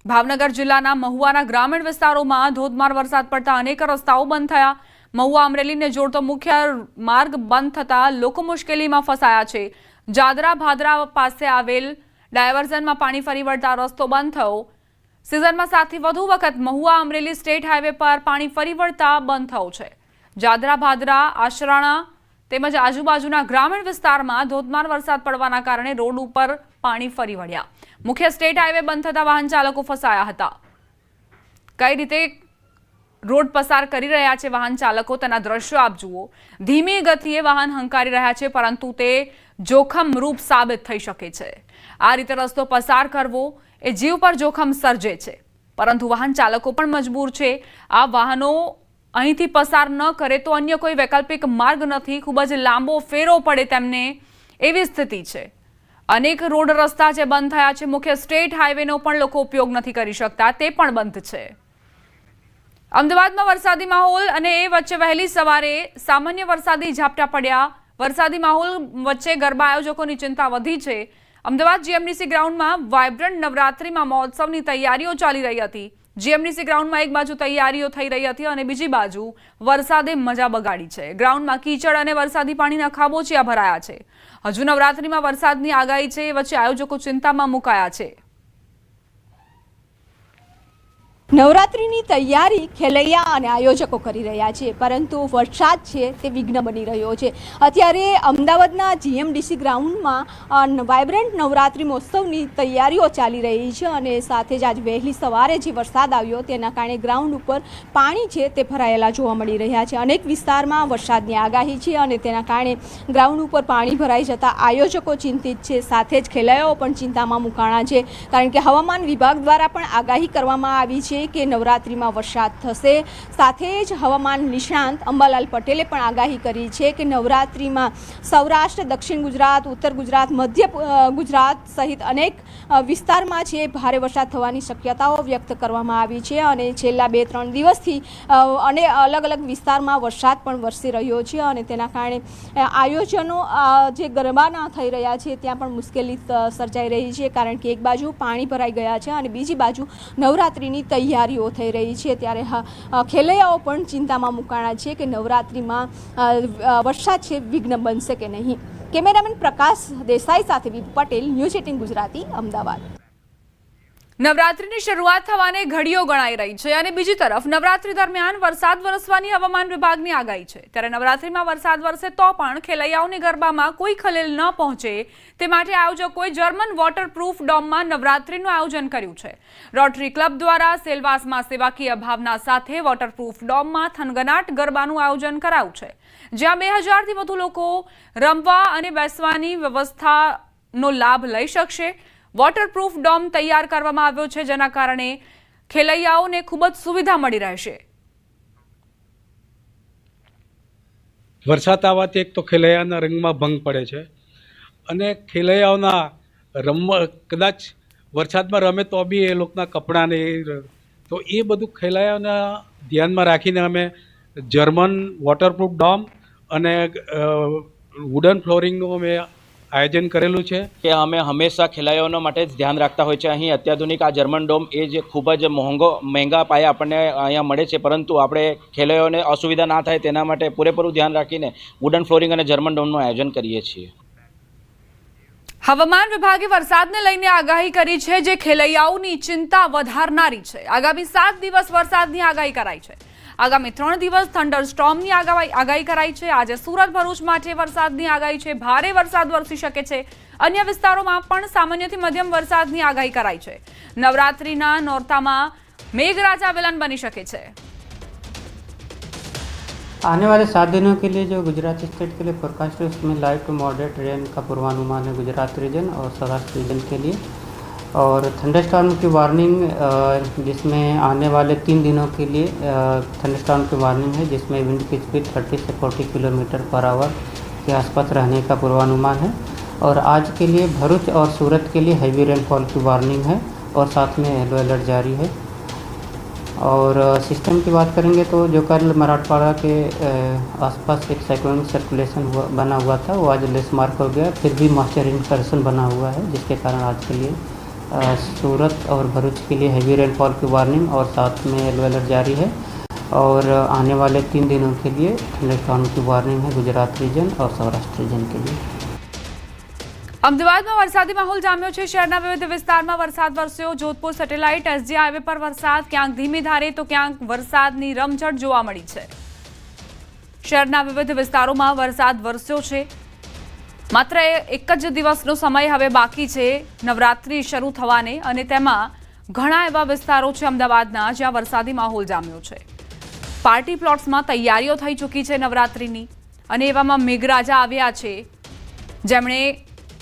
ભાવનગર જિલ્લાના મહુવાના ગ્રામીણ વિસ્તારોમાં ધોધમાર વરસાદ પડતા અનેક રસ્તાઓ બંધ થયા। મહુવા અમરેલીને જોડતો મુખ્ય માર્ગ બંધ થતા લોકો મુશ્કેલીમાં ફસાયા છે। જાદરા ભાદરા પાસે આવેલ ડાયવર્ઝનમાં પાણી ફરી વળતા રસ્તો બંધ થયો। સિઝનમાં સૌથી વધુ વખત મહુવા અમરેલી સ્ટેટ હાઈવે પર પાણી ફરી વળતા બંધ થયો છે। જાદરા ભાદરા આશરાણા તેમજ આજુબાજુના ગ્રામીણ વિસ્તારમાં ધોધમાર વરસાદ પડવાના કારણે રોડ ઉપર પાણી ફરી વળ્યા। મુખ્ય સ્ટેટ હાઈવે બંધ થતા વાહન ચાલકો ફસાયા હતા। કઈ રીતે રોડ પસાર કરી રહ્યા છે વાહન ચાલકો તેના દ્રશ્યો આપ જુઓ। ધીમી ગતિએ વાહન હંકારી રહ્યા છે, પરંતુ તે જોખમરૂપ સાબિત થઈ શકે છે। આ રીતે રસ્તો પસાર કરવો એ જીવ પર જોખમ સર્જે છે, પરંતુ વાહન ચાલકો પણ મજબૂર છે। આ વાહનો અહીંથી પસાર ન કરે તો અન્ય કોઈ વૈકલ્પિક માર્ગ નથી। ખૂબ જ લાંબો ફેરો પડે તેમને એવી સ્થિતિ છે। અનેક રોડ રસ્તા જે બંધ થયા છે, મુખ્ય સ્ટેટ હાઈવેનો પણ લોકો ઉપયોગ નથી કરી શકતા, તે પણ બંધ છે। અમદાવાદમાં વરસાદી માહોલ અને એ વચ્ચે વહેલી સવારે સામાન્ય વરસાદી ઝાપટા પડ્યા। વરસાદી માહોલ વચ્ચે ગરબા આયોજકોની ચિંતા વધી છે। અમદાવાદ જીએમડીસી ગ્રાઉન્ડમાં વાઇબ્રન્ટ નવરાત્રિમાં મહોત્સવની તૈયારીઓ ચાલી રહી હતી। જીએમડીસી ગ્રાઉન્ડમાં એક બાજુ તૈયારીઓ થઈ રહી હતી અને બીજી બાજુ વરસાદે મજા બગાડી છે। ગ્રાઉન્ડમાં કીચડ અને વરસાદી પાણીના ખાબોચિયા ભરાયા છે। હજુ નવરાત્રિમાં વરસાદની આગાહી છે, એ વચ્ચે આયોજકો ચિંતામાં મુકાયા છે। નવરાત્રિની તૈયારી ખેલૈયા અને આયોજકો કરી રહ્યા છે, પરંતુ વરસાદ છે તે વિઘ્ન બની રહ્યો છે। અત્યારે અમદાવાદના જીએમડીસી ગ્રાઉન્ડમાં વાઇબ્રન્ટ નવરાત્રિ મહોત્સવની તૈયારીઓ ચાલી રહી છે અને સાથે જ આજ વહેલી સવારે જે વરસાદ આવ્યો તેના કારણે ગ્રાઉન્ડ ઉપર પાણી છે તે ભરાયેલા જોવા મળી રહ્યા છે। અનેક વિસ્તારમાં વરસાદની આગાહી છે અને તેના કારણે ગ્રાઉન્ડ ઉપર પાણી ભરાઈ જતા આયોજકો ચિંતિત છે, સાથે જ ખેલૈયાઓ પણ ચિંતામાં મુકાણા છે, કારણ કે હવામાન વિભાગ દ્વારા પણ આગાહી કરવામાં આવી છે કે નવરાત્રિમાં વરસાદ થશે। સાથે જ હવામાન નિષ્ણાંત અંબાલાલ પટેલે પણ આગાહી કરી છે કે નવરાત્રિમાં સૌરાષ્ટ્ર, દક્ષિણ ગુજરાત, ઉત્તર ગુજરાત, મધ્ય ગુજરાત સહિત અનેક વિસ્તારમાં છે ભારે વરસાદ થવાની શક્યતાઓ વ્યક્ત કરવામાં આવી છે અને છેલ્લા 2-3 દિવસથી અને અલગ અલગ વિસ્તારમાં વરસાદ પણ વરસી રહ્યો છે અને તેના કારણે આયોજનો જે ગરબાના થઈ રહ્યા છે ત્યાં પણ મુશ્કેલી સર્જાઈ રહી છે, કારણ કે એક બાજુ પાણી ભરાઈ ગયા છે અને બીજી બાજુ નવરાત્રિની તૈયારીઓ થઈ રહી છે। ત્યારે ખેલૈયાઓ પણ ચિંતામાં મુકાણા છે કે નવરાત્રિમાં વરસાદ છે વિઘ્ન બનશે કે નહીં। કેમેરામેન પ્રકાશ દેસાઈ સાથે વિપુ પટેલ, ન્યૂઝ 18 ગુજરાતી, અમદાવાદ। નવરાત્રિની શરૂઆત થવાને ઘડીઓ ગણાઈ રહી છે અને બીજી તરફ નવરાત્રી દરમિયાન વરસાદ વરસવાની હવામાન વિભાગની આગાહી છે। ત્યારે નવરાત્રીમાં વરસાદ વરસે તો પણ ખેલૈયાઓની ગરબામાં કોઈ ખલેલ ન પહોંચે તે માટે આયોજકોએ જર્મન વોટરપ્રૂફ ડોમમાં નવરાત્રીનું આયોજન કર્યું છે। રોટરી ક્લબ દ્વારા સેલવાસમાં સેવાકીય ભાવના સાથે વોટરપ્રૂફ ડોમમાં થનગનાટ ગરબાનું આયોજન કરાયું છે, જ્યાં 2000થી વધુ લોકો રમવા અને બેસવાની વ્યવસ્થાનો લાભ લઈ શકશે। વોટરપ્રૂફ ડોમ તૈયાર કરવામાં આવ્યો છે, જેના કારણે ખેલૈયાઓને ખૂબ જ સુવિધા મળી રહેશે। વરસાદ આવવાથી એક તો ખેલૈયાના રંગમાં ભંગ પડે છે અને ખેલૈયાઓના કદાચ વરસાદમાં રમે તો બી એ લોકોના કપડાં ને તો એ બધું ખેલૈયાઓના ધ્યાનમાં રાખીને અમે જર્મન વોટરપ્રૂફ ડોમ અને વુડન ફ્લોરિંગનું અમે આયોજન કરેલું છે કે અમે હંમેશા ખેલૈયાઓના માટે જ ધ્યાન રાખતા હોય છે। અહીં અત્યાધુનિક આ જર્મન ડોમ એ જે ખૂબ જ મહેંગા પાયે આપણને અહીંયા મળે છે, પરંતુ આપણે ખેલૈયાઓને અસુવિધા ના થાય તેના માટે પૂરેપૂરું ધ્યાન રાખીને વુડન ફ્લોરિંગ અને જર્મન ડોમનું આયોજન કરીએ છીએ। હવામાન વિભાગે વરસાદને લઈને આગાહી કરી છે, જે ખેલૈયાઓની ચિંતા વધારનારી છે। આગામી 7 દિવસ વરસાદની આગાહી કરાઈ છે। આગામી 3 દિવસ થંડરસ્ટોર્મની આગાહી કરાઈ છે। આજે સુરત, ભરૂચ માટે વરસાદની આગાહી છે। ભારે વરસાદ વરસી શકે છે। અન્ય વિસ્તારોમાં પણ સામાન્યથી મધ્યમ વરસાદની આગાહી કરાઈ છે। નવરાત્રિના નોરતામાં મેઘરાજા વિલન બની શકે છે। आने वाले 7 दिनों के लिए जो गुजरात स्टेट के लिए फोरकास्ट है उसमें लाइट टू मॉडरेट रेन का पूर्वानुमान है गुजरात रीजन और सौराष्ट्र रीजन के लिए, और थंडरस्टॉर्म की वार्निंग जिसमें आने वाले 3 दिनों के लिए थंडरस्टॉर्म की वार्निंग है, जिसमें विंड की स्पीड 30 से 40 किलोमीटर पर आवर के आसपास रहने का पूर्वानुमान है। और आज के लिए भरूच और सूरत के लिए हैवी रेनफॉल की वार्निंग है और साथ में येलो अलर्ट जारी है। और सिस्टम की बात करेंगे तो जो कल मराठवाड़ा के आसपास एक साइक्लोनिक सर्कुलेशन बना हुआ था वो आज लेस मार्क हो गया, फिर भी मॉइस्चर इनकर्सन बना हुआ है, जिसके कारण आज के लिए सूरत और भरूच के लिए हैवी रेनफॉल की वार्निंग और साथ में येलो अलर्ट जारी है और आने वाले 3 दिनों के लिए थंडरस्टॉर्म की वार्निंग है गुजरात रीजन और सौराष्ट्र रीजन के लिए। અમદાવાદમાં વરસાદી માહોલ જામ્યો છે। શહેરના વિવિધ વિસ્તારમાં વરસાદ વરસ્યો। જોધપુર સેટેલાઇટ એસજી હાઈવે પર વરસાદ ક્યાંક ધીમી ધારે તો ક્યાંક વરસાદની રમઝટ જોવા મળી છે। શહેરના વિવિધ વિસ્તારોમાં વરસાદ વરસ્યો છે। માત્ર એક જ દિવસનો સમય હવે બાકી છે નવરાત્રી શરૂ થવાને અને તેમાં ઘણા એવા વિસ્તારો છે અમદાવાદના જ્યાં વરસાદી માહોલ જામ્યો છે। પાર્ટી પ્લોટ્સમાં તૈયારીઓ થઈ ચૂકી છે નવરાત્રીની અને એવામાં મેઘરાજા આવ્યા છે જેમણે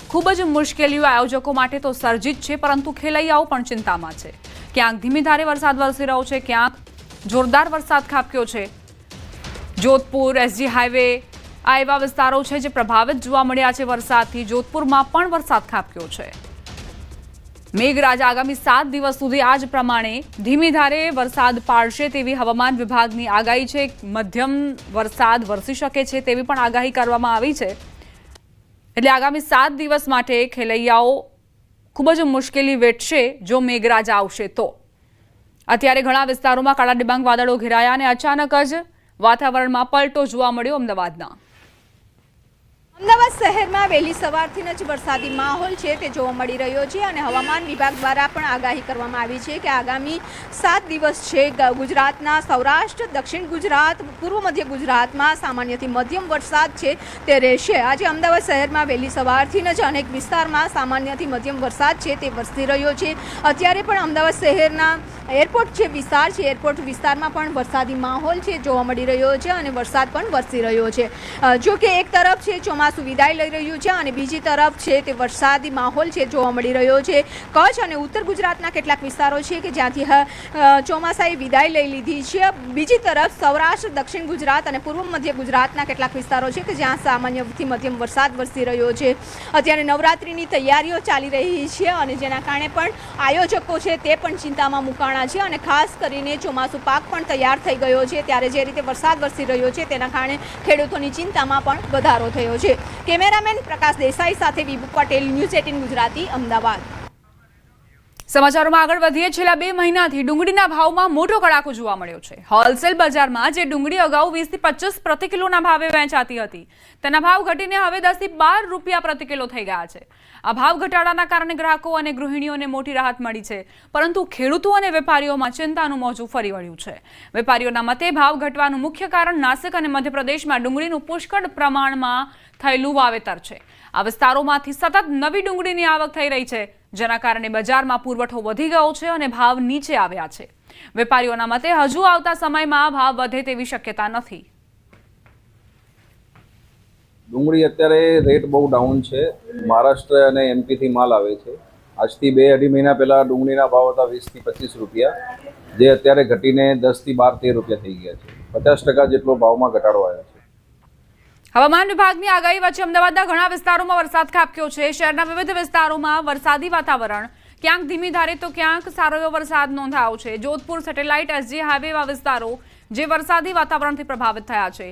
ખૂબ જ મુશ્કેલીઓ આયોજકો માટે તો સર્જી જ છે પરંતુ ખેલૈયાઓ પણ ચિંતામાં છે। ક્યાંક ધીમી ધારે વરસાદ વરસી રહ્યો છે, ક્યાંક જોરદાર વરસાદ ખાબક્યો છે। જોધપુર એસજી હાઈવે આ એવા વિસ્તારો છે જે પ્રભાવિત જોવા મળ્યા છે વરસાદથી। જોધપુરમાં પણ વરસાદ ખાબક્યો છે। મેઘરાજા આગામી 7 દિવસ સુધી આ જ પ્રમાણે ધીમી ધારે વરસાદ પાડશે તેવી હવામાન વિભાગની આગાહી છે। મધ્યમ વરસાદ વરસી શકે છે તેવી પણ આગાહી કરવામાં આવી છે। એટલે આગામી 7 દિવસ માટે ખેલૈયાઓ ખૂબ જ મુશ્કેલી વેઠશે જો મેઘરાજા આવશે તો। અત્યારે ઘણા વિસ્તારોમાં કાળા ડિબાંગ વાદળો ઘેરાયા અને અચાનક જ વાતાવરણમાં પલટો જોવા મળ્યો અમદાવાદના। અમદાવાદ શહેરમાં વહેલી સવારથી જ વરસાદી માહોલ છે તે જોવા મળી રહ્યો છે અને હવામાન વિભાગ દ્વારા પણ આગાહી કરવામાં આવી છે કે આગામી 7 દિવસ છે ગુજરાતના સૌરાષ્ટ્ર, દક્ષિણ ગુજરાત, પૂર્વ મધ્ય ગુજરાતમાં સામાન્યથી મધ્યમ વરસાદ છે તે રહેશે। આજે અમદાવાદ શહેરમાં વહેલી સવારથી જ અનેક વિસ્તારમાં સામાન્યથી મધ્યમ વરસાદ છે તે વરસી રહ્યો છે। અત્યારે પણ અમદાવાદ શહેરના એરપોર્ટ જે વિસ્તાર છે એરપોર્ટ વિસ્તારમાં પણ વરસાદી માહોલ છે જોવા મળી રહ્યો છે અને વરસાદ પણ વરસી રહ્યો છે। જો કે એક તરફ છે ચોમાસું વિદાય લઈ રહ્યું છે અને બીજી તરફ છે તે વરસાદી માહોલ છે જોવા મળી રહ્યો છે। કચ્છ અને ઉત્તર ગુજરાતના કેટલાક વિસ્તારો છે કે જ્યાંથી ચોમાસાએ વિદાય લઈ લીધી છે। બીજી તરફ સૌરાષ્ટ્ર, દક્ષિણ ગુજરાત અને પૂર્વ મધ્ય ગુજરાતના કેટલાક વિસ્તારો છે કે જ્યાં સામાન્યથી મધ્યમ વરસાદ વરસી રહ્યો છે। અત્યારે નવરાત્રિની તૈયારીઓ ચાલી રહી છે અને જેના કારણે પણ આયોજકો છે તે પણ ચિંતામાં મુકાણા છે અને ખાસ કરીને ચોમાસું પાક પણ તૈયાર થઈ ગયો છે ત્યારે જે રીતે વરસાદ વરસી રહ્યો છે તેના કારણે ખેડૂતોની ચિંતામાં પણ વધારો થયો છે। કેમેરામેન પ્રકાશ દેસાઈ સાથે વિભુ પટેલ, ન્યૂઝ 18 ગુજરાતી, અમદાવાદ। સમાચારોમાં આગળ વધીએ। છેલ્લા 2 મહિનાથી ડુંગળીના ભાવમાં મોટો કડાકો જોવા મળ્યો છે। હોલસેલ બજારમાં જે ડુંગળી અગાઉ 20 થી 25 પ્રતિ કિલોના ભાવે વેચાતી હતી તેના ભાવ ઘટીને હવે 10 થી 12 રૂપિયા પ્રતિ કિલો થઈ ગયા છે। આ ભાવ ઘટાડાના કારણે ગ્રાહકો અને ગૃહિણીઓને મોટી રાહત મળી છે પરંતુ ખેડૂતો અને વેપારીઓમાં ચિંતાનું મોજું ફરી વળ્યું છે। વેપારીઓના મતે ભાવ ઘટવાનું મુખ્ય કારણ નાસિક અને મધ્યપ્રદેશમાં ડુંગળીનું પુષ્કળ પ્રમાણમાં થયેલું વાવેતર છે। આ વિસ્તારોમાંથી સતત નવી ડુંગળીની આવક થઈ રહી છે જેના કારણે બજારમાં પુરવઠો વધી ગયો છે અને ભાવ નીચે આવ્યા છે। વેપારીઓના મતે હજુ આવતા સમયમાં ભાવ વધે તેવી શક્યતા નથી। ડુંગળી અત્યારે રેટ બહુ ડાઉન છે। મહારાષ્ટ્ર અને એમપી થી માલ આવે છે। આજથી 2-2.5 મહિના પહેલા ડુંગળીના ભાવ હતા 20 થી 25 રૂપિયા જે અત્યારે ઘટીને 10 થી 12-13 રૂપિયા થઈ ગયા છે। 50% જેટલો ભાવમાં ઘટાડો આવ્યો છે। હવામાન વિભાગની આગાહી વચ્ચે અમદાવાદના ઘણા વિસ્તારોમાં વરસાદ ખાબક્યો છે। શહેરના વિવિધ વિસ્તારોમાં વરસાદી વાતાવરણ, ક્યાંક ધીમી ધારે તો ક્યાંક સારો એવો વરસાદ નોંધાયો છે। જોધપુર સેટેલાઇટ એસજી હાઈવે એવા વિસ્તારો જે વરસાદી વાતાવરણથી પ્રભાવિત થયા છે।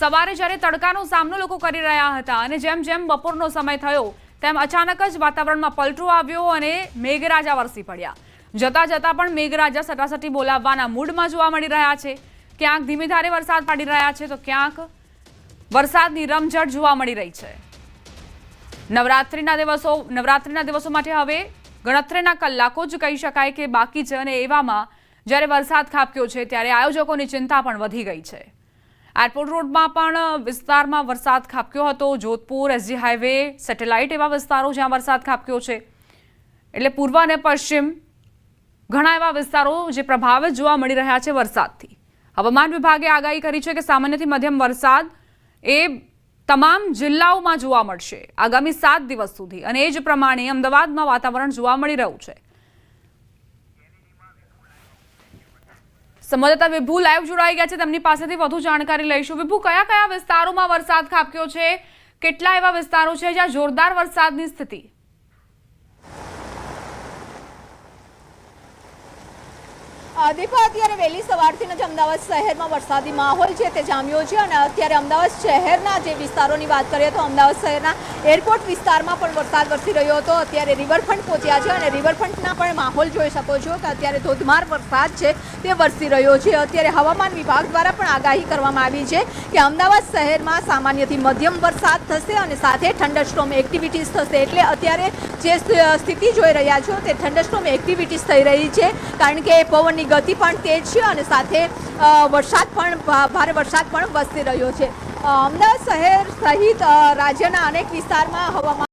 સવારે જ્યારે તડકાનો સામનો લોકો કરી રહ્યા હતા અને જેમ જેમ બપોરનો સમય થયો તેમ અચાનક જ વાતાવરણમાં પલટો આવ્યો અને મેઘરાજા વરસી પડ્યા। જતા જતા પણ મેઘરાજા સટાસટી બોલાવવાના મૂડમાં જોવા મળી રહ્યા છે। ક્યાંક ધીમી ધારે વરસાદ પડી રહ્યા છે તો ક્યાંક વરસાદની રમઝટ જોવા મળી રહી છે। નવરાત્રીના દિવસો માટે હવે ગણતરીના કલાકો જ કહી શકાય કે બાકી છે અને એવામાં જ્યારે વરસાદ ખાબક્યો છે ત્યારે આયોજકોની ચિંતા પણ વધી ગઈ છે। એરપોર્ટ રોડમાં પણ વિસ્તારમાં વરસાદ ખાબક્યો હતો। જોધપુર એસજી હાઈવે, સેટેલાઇટ એવા વિસ્તારો જ્યાં વરસાદ ખાબક્યો છે એટલે પૂર્વ અને પશ્ચિમ ઘણા એવા વિસ્તારો જે પ્રભાવિત જોવા મળી રહ્યા છે વરસાદથી। હવામાન વિભાગે આગાહી કરી છે કે સામાન્યથી મધ્યમ વરસાદ એ તમામ જિલ્લાઓમાં જોવા મળશે આગામી 7 દિવસ સુધી અને એ જ પ્રમાણે અમદાવાદમાં વાતાવરણ જોવા મળી રહ્યું છે। સંવાદદાતા વિભુ લાઈવ જોડાઈ ગયા છે, તેમની પાસેથી વધુ જાણકારી લઈશું। વિભુ, કયા કયા વિસ્તારોમાં વરસાદ ખાબક્યો છે? કેટલા એવા વિસ્તારો છે જ્યાં જોરદાર વરસાદની સ્થિતિ? દીપા, અત્યારે વહેલી સવારથી જ અમદાવાદ શહેરમાં વરસાદી માહોલ છે તે જામ્યો છે અને અત્યારે અમદાવાદ શહેરના જે વિસ્તારોની વાત કરીએ તો અમદાવાદ શહેરના એરપોર્ટ વિસ્તારમાં પણ વરસાદ વરસી રહ્યો હતો. અત્યારે રિવરફ્રન્ટ પહોંચ્યા છે અને રિવરફ્રન્ટના પણ માહોલ જોઈ શકો છો કે અત્યારે ધોધમાર વરસાદ છે તે વરસી રહ્યો છે. અત્યારે હવામાન વિભાગ દ્વારા પણ આગાહી કરવામાં આવી છે કે અમદાવાદ શહેરમાં સામાન્યથી મધ્યમ વરસાદ થશે અને સાથે થંડરસ્ટોર્મ એક્ટિવિટીઝ થશે. એટલે અત્યારે જે સ્થિતિ જોઈ રહ્યા છો તે થંડરસ્ટોર્મ એક્ટિવિટીઝ થઈ રહી છે, કારણ કે પવનની ગતિ પણ તેજ છે અને સાથે ભારે વરસાદ પણ વરસી રહ્યો છે. અમદાવાદ શહેર સહિત રાજ્યના અનેક વિસ્તારમાં હવામાન